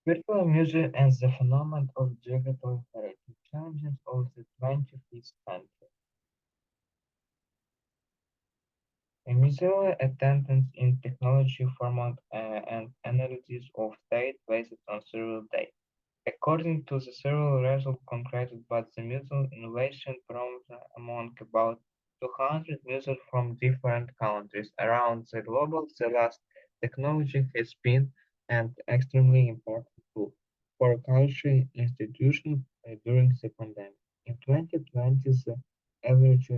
Virtual music and the phenomenon of digital heritage challenges of the 21st century. A museum attendance in technology format and analysis of state based on several data. According to the several results concluded by the museum innovation promoter among about 200 museums from different countries around the globe, the last technology has been an extremely important tool for cultural institutions during the pandemic. In 2020, the average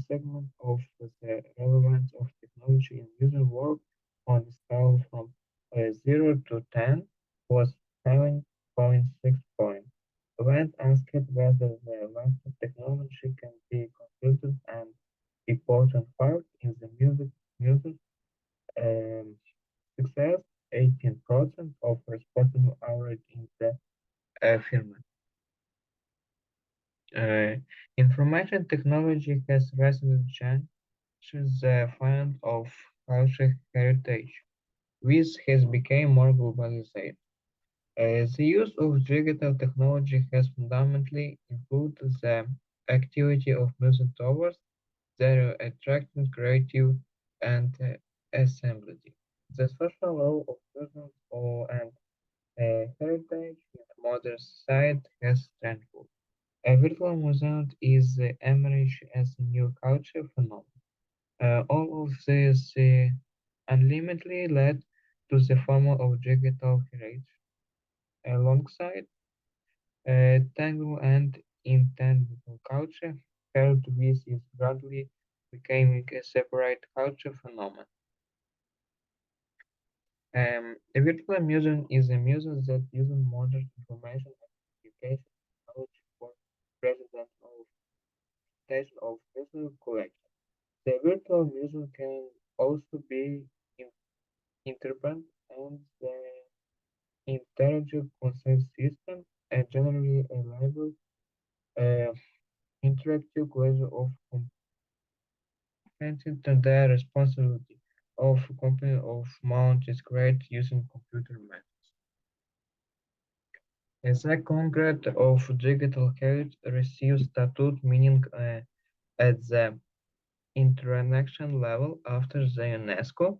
segment of the relevance of technology in user work on a scale from 0 to 10 was 7.6 points. When asked whether the latest technology can be considered an important part in the music um, success, 18% of respondents average in the film. Uh, Information technology has recently changed the field of cultural heritage, which has become more globalized. The use of digital technology has fundamentally improved the activity of music towards their attracting creative and assembly. The social role of music and heritage in modern society has strengthened. A virtual museum is emerged as a new culture phenomenon. All of this unlimitedly led to the form of digital heritage, alongside tangible and intangible culture. Health with is gradually becoming a separate culture phenomenon. A virtual museum is a museum that uses modern information and communication technology for presentation of physical collection. The virtual museum can also be in- interpreted as the intelligent concept system, a generally reliable uh, interactive way of comprehending the responsibility of company of mount is great using computer methods. As a concrete of digital health receives statute meaning at the international level after the UNESCO,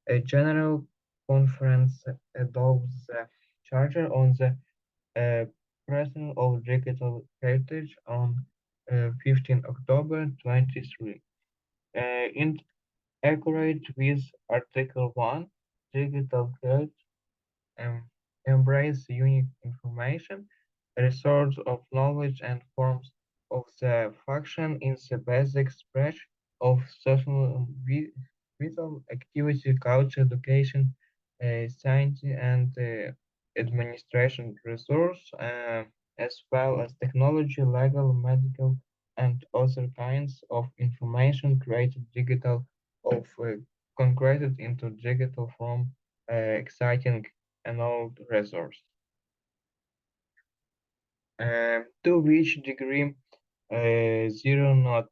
a general conference adopts the Charter on the President of Digital Heritage on 15 October 23. In accurate with Article 1, digital health um, embrace unique information, resource of knowledge and forms of the function in the basic expression of social vital activity, culture, education, science, and administration resource, as well as technology, legal, medical, and other kinds of information created digital of concreted into digital form, exciting an old resource. To which degree zero not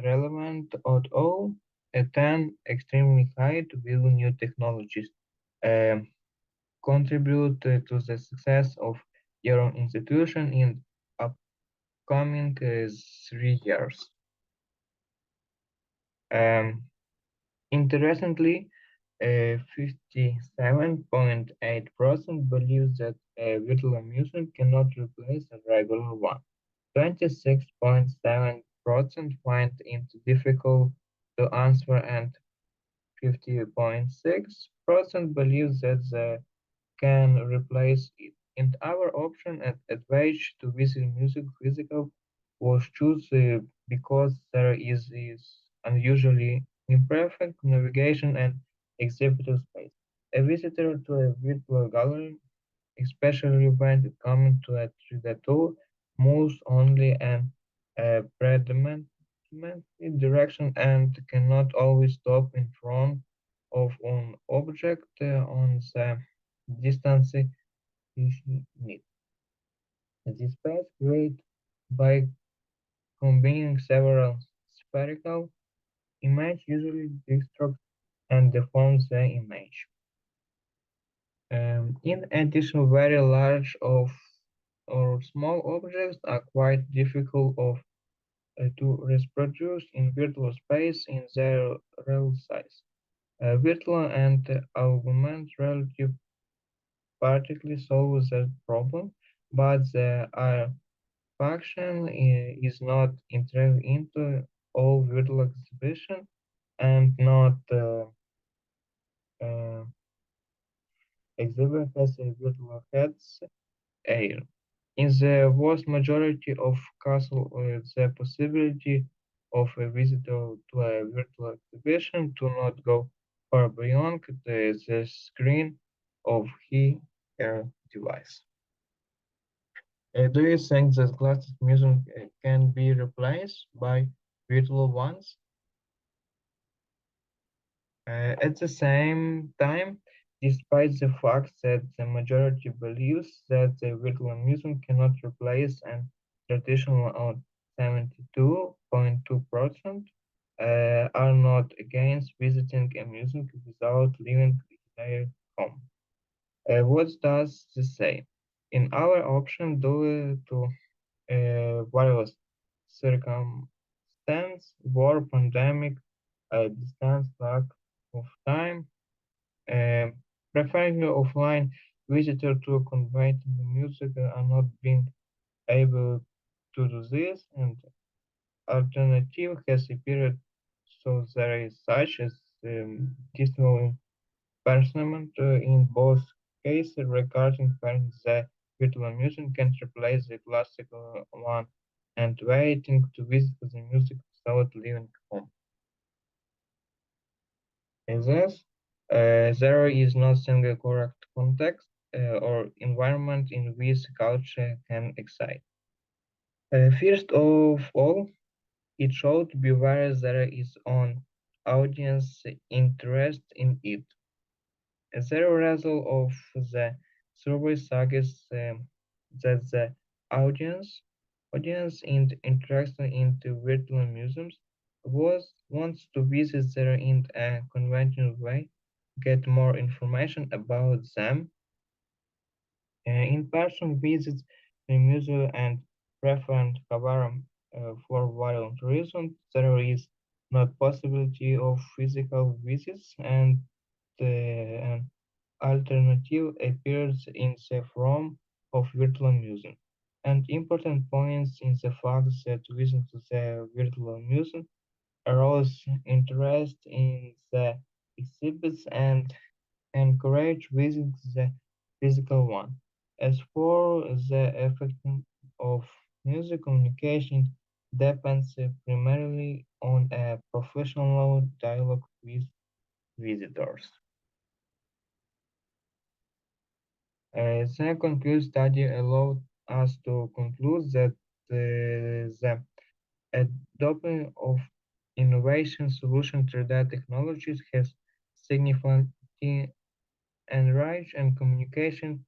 relevant at all, a 10 extremely high to build new technologies um, contribute to the success of your institution in upcoming 3 years. Um, Interestingly, 57.8% believe that a virtual amusement cannot replace a regular one. 26.7% find it difficult to answer, and 50.6% believe that they can replace it. And our option at advantage to visit music physical was chosen because there is unusually imperfect navigation and exhibitive space. A visitor to a virtual gallery, especially when coming to a 3D tool, moves only in a predominantly direction and cannot always stop in front of an object on the distance he needs. This space created by combining several spherical images usually distort and deforms the image. In addition, very large of or small objects are quite difficult to reproduce in virtual space in their real size. Virtual and augmented reality partially solve that problem, but the function is not integrated into all virtual exhibition and not uh, exhibit has a virtual heads air. In the vast majority of castles, the possibility of a visitor to a virtual exhibition do not go far beyond the screen of her device. Do you think that classic music can be replaced by virtual ones? At the same time, despite the fact that the majority believes that the virtual music cannot replace an traditional on 72.2% are not against visiting a museum without leaving their home. What does this say? In our option, due to various circumstances, war, pandemic, distance, lack of time, um, preferring offline visitor to convey the music are not being able to do this, and alternative has appeared. So there is such as digital embarrassment in both cases regarding when the virtual music can replace the classical one and waiting to visit the music without leaving home. In this, there is no single correct context or environment in which culture can excite. First of all, it should be where there is an audience interest in it. As a result of the survey suggests that the audience interested in the virtual museums wants to visit there in a conventional way, get more information about them. In-person visits to the museum and preferred cover for various reasons. There is not possibility of physical visits and an alternative appears in the form of virtual museum. And important points in the fact that visit to the virtual museum arouse interest in the exhibits and encourage visiting the physical one. As for the effect of music communication depends primarily on a professional dialogue with visitors. The conclude study allowed us to conclude that the adoption of innovation solutions through that technologies has significantly enriched and communication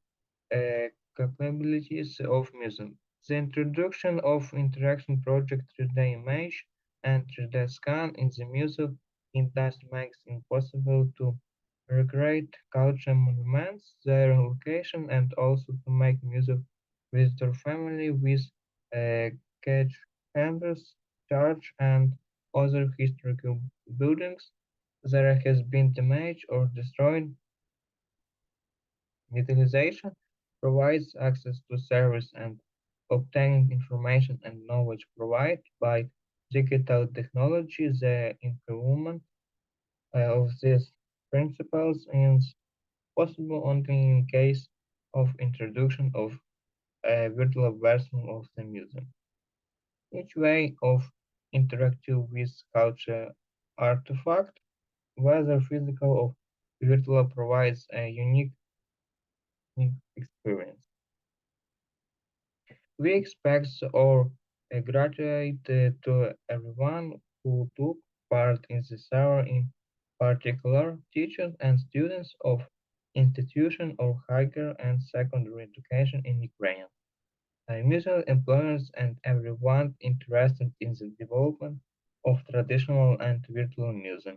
capabilities of music. The introduction of interaction project 3D image and 3D scan in the music industry makes it possible to recreate cultural monuments, their location, and also to make music visitor family with uh, catch campus, church, and other historical buildings that has been damaged or destroyed. Utilization provides access to service and obtaining information and knowledge provided by digital technology. The improvement of these principles is possible only in case of introduction of a virtual version of the museum. Each way of interacting with culture artifact, whether physical or virtual, provides a unique experience. We expect our gratitude to everyone who took part in the survey, in particular teachers and students of institution of higher and secondary education in Ukraine, mutual employers and everyone interested in the development of traditional and virtual music.